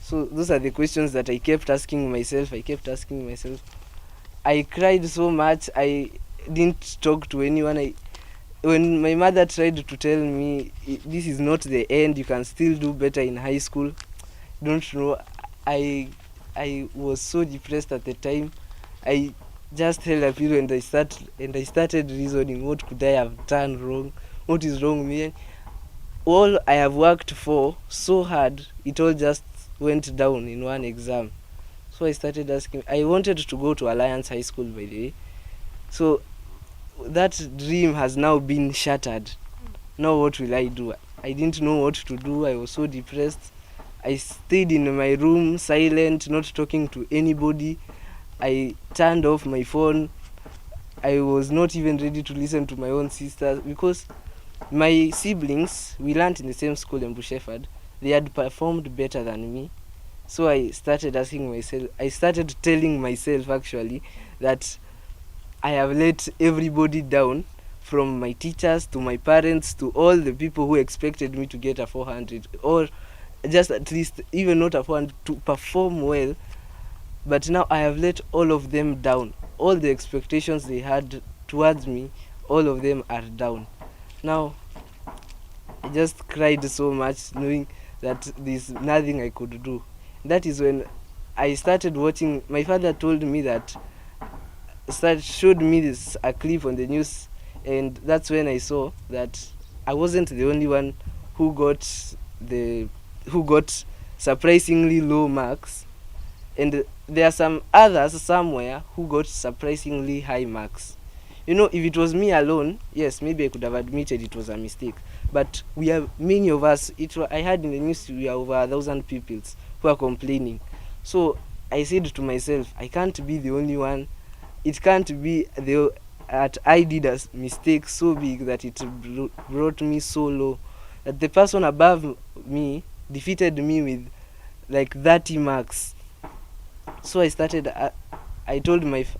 So those are the questions that I kept asking myself. I cried so much. I didn't talk to anyone. When my mother tried to tell me, this is not the end, you can still do better in high school, don't know, I was so depressed at the time. I just held a pillow and I started reasoning, what could I have done wrong? What is wrong with me? All I have worked for so hard, it all just went down in one exam. So I started asking. I wanted to go to Alliance High School, by the way. So that dream has now been shattered. Now what will I do? I didn't know what to do. I was so depressed. I stayed in my room, silent, not talking to anybody. I turned off my phone. I was not even ready to listen to my own sisters because my siblings, we learned in the same school, Embu. They had performed better than me. So I started telling myself actually that I have let everybody down, from my teachers to my parents to all the people who expected me to get a 400 or just at least even not a 400 to perform well. But now I have let all of them down. All the expectations they had towards me, all of them are down. Now I just cried so much knowing that there's nothing I could do. That is when I started watching. My father told me showed me a clip on the news, and that's when I saw that I wasn't the only one who got surprisingly low marks, and there are some others somewhere who got surprisingly high marks. You know, if it was me alone, yes, maybe I could have admitted it was a mistake. But we have many of us. I heard in the news we are over 1,000 people who are complaining. So I said to myself, I can't be the only one. It can't be that I did a mistake so big that it brought me so low, that the person above me defeated me with like 30 marks. So I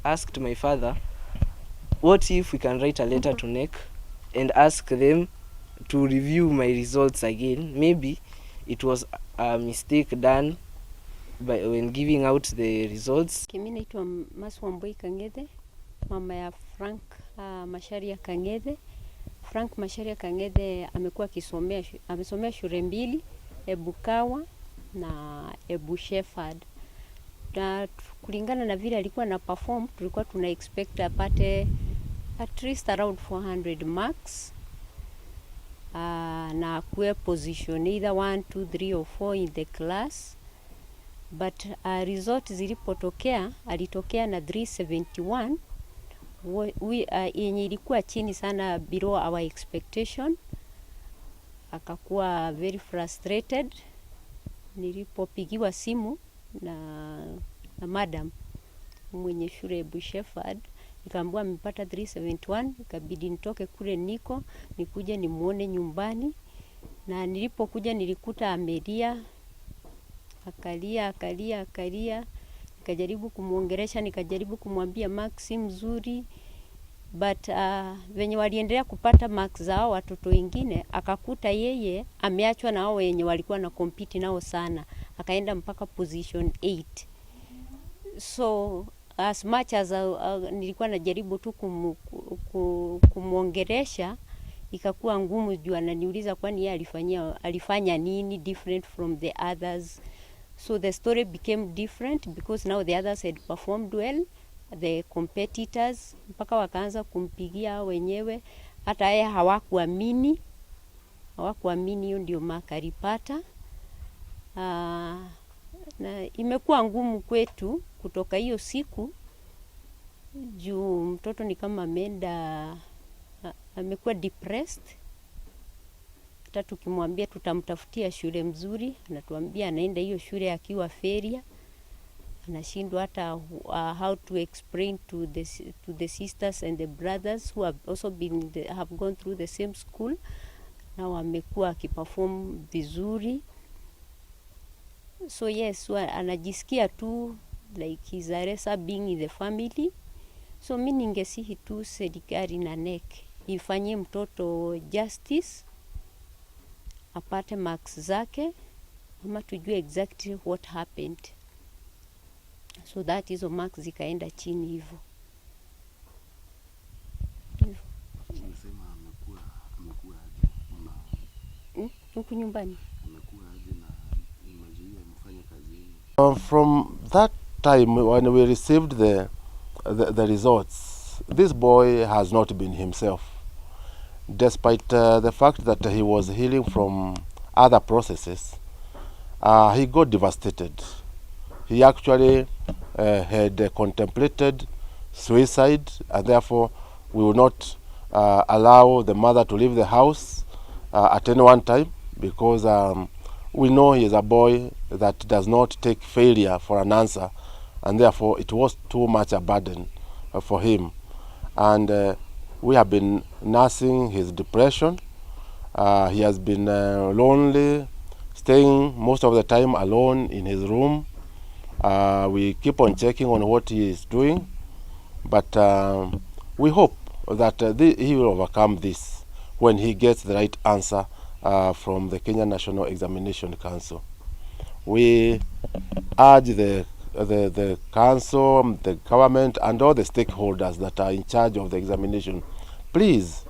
asked my father, what if we can write a letter to NEC and ask them to review my results again? Maybe it was a mistake done when giving out the results. Mimi naitwa Maswamboi Kang'ethe, mama ya Frank Masharia Kang'ethe. Frank Masharia Kang'ethe amesomea shule mbili, Ebukawa na Ebu Shepherd. Na kulingana na vile alikuwa na perform, tulikuwa tuna expect apate at least around 400 marks. Na kuwe position either 1, 2, 3 or 4 in the class. But result zilipotokea, alitokea na 371, yenye ilikuwa chini sana, below our expectation. Akakuwa very frustrated. Nilipopigiwa simu na madam mwenye shule Ebu Shepherd, nikaambiwa amepata 371, ikabidi nitoke kule nikuje nimuone nyumbani. Na nilipokuja nilikuta amelia, akalia. Nikajaribu kumuongelesha, nikajaribu kumwambia marks mzuri, but venye waliendelea kupata marks zao watoto wengine, akakuta yeye ameachwa na hao wenye walikuwa na compete nao sana, akaenda mpaka position 8. So as much as nilikuwa najaribu tu kumuongelesha, ikakuwa ngumu juu ananiuliza kwani yeye alifanya nini different from the others. So the story became different because now the others had performed well, the competitors, mpaka wakaanza kumpigia wenyewe. Hata yeye hawakuamini hiyo ndio mark alipata. Na imekuwa ngumu kwetu kutoka hiyo siku juu mtoto ni kama amekuwa depressed. Hata tukimwambia tutamtafutia shule mzuri, anatuambia anaenda hiyo shule akiwa failure. Anashindwa hata how to explain to the sisters and the brothers who have also have gone through the same school, na wamekuwa akiperform vizuri. So yes, anajisikia tu like he's a lesser being in the family. So mimi ningesihi tu serikali na NEC ifanyie mtoto justice, apate marks zake, ama tujue exactly what happened, so that hizo marks zikaenda chini hivyo. Huku nyumbani. From that time when we received the results, this boy has not been himself, despite the fact that he was healing from other processes. He got devastated. He actually had contemplated suicide, and therefore we will not allow the mother to leave the house at any one time, because we know he is a boy that does not take failure for an answer, and therefore it was too much a burden for him. And we have been nursing his depression. He has been lonely, staying most of the time alone in his room. We keep on checking on what he is doing, but we hope that he will overcome this when he gets the right answer from the Kenya National Examination Council. We urge the council, the government, and all the stakeholders that are in charge of the examination, please,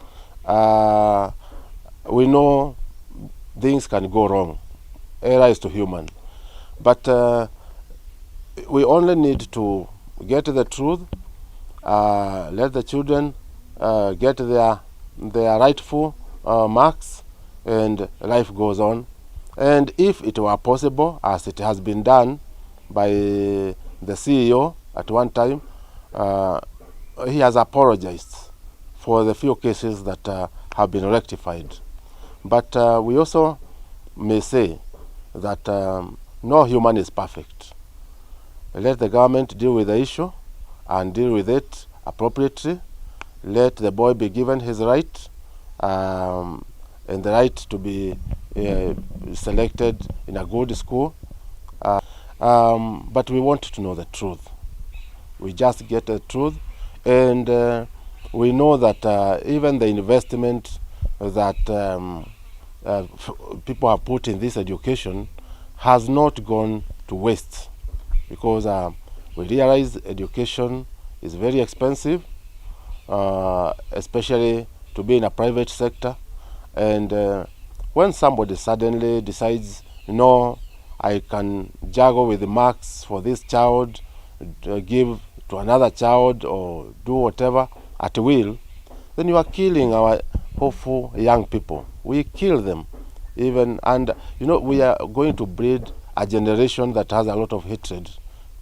we know things can go wrong. Error is to human. But we only need to get the truth, let the children get their rightful marks, and life goes on. And if it were possible, as it has been done by the CEO at one time, he has apologized for the few cases that have been rectified. But we also may say that no human is perfect. Let the government deal with the issue and deal with it appropriately. Let the boy be given his right, and the right to be selected in a good school. But we want to know the truth. We just get the truth, and we know that even the investment that people have put in this education has not gone to waste, because we realize education is very expensive, especially to be in a private sector. And when somebody suddenly decides, no, I can juggle with the marks for this child, give to another child, or do whatever at will, then you are killing our hopeful young people. We kill them even, and we are going to breed a generation that has a lot of hatred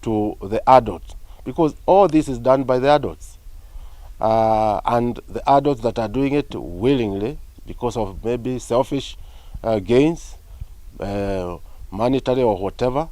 to the adults, because all this is done by the adults, and the adults that are doing it willingly because of maybe selfish gains, monetary or whatever.